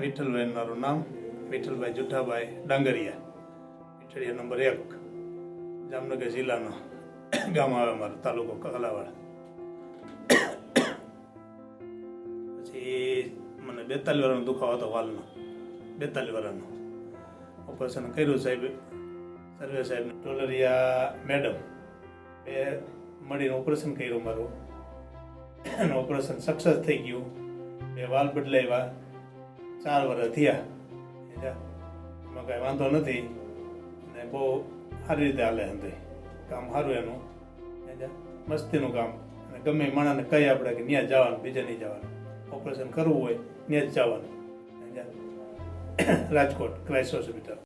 વિઠ્ઠલભાઈ મારું નામ વિઠ્ઠલભાઈ જુઠાભાઈ ડાંગરિયા, પીઠળિયા નંબર 1, જામનગર જિલ્લાનો ગામ આવે મારું, તાલુકો કાલાવાડ. પછી મને 42 વર્ષનો દુખાવો હતો વાલનો, 42 વર્ષનો. ઓપરેશન કર્યું સાહેબ, સર્વે સાહેબ, ટોલરિયા મેડમ, બે મળીને ઓપરેશન કર્યું મારું. એનું ઓપરેશન સક્સેસ થઈ ગયું. 2 વાલ બદલાવ્યા, 4 વર્ષ થયા. એમાં કાંઈ વાંધો નથી ને બહુ સારી રીતે હાલે. અંદર કામ સારું એનું, મસ્તીનું કામ. અને ગમે માણસને કહી આપણે કે ત્યાં જવાનું, બીજે નહીં જવાનું. ઓપરેશન કરવું હોય ત્યાં જ જવાનું. Rajkot Christ hospital.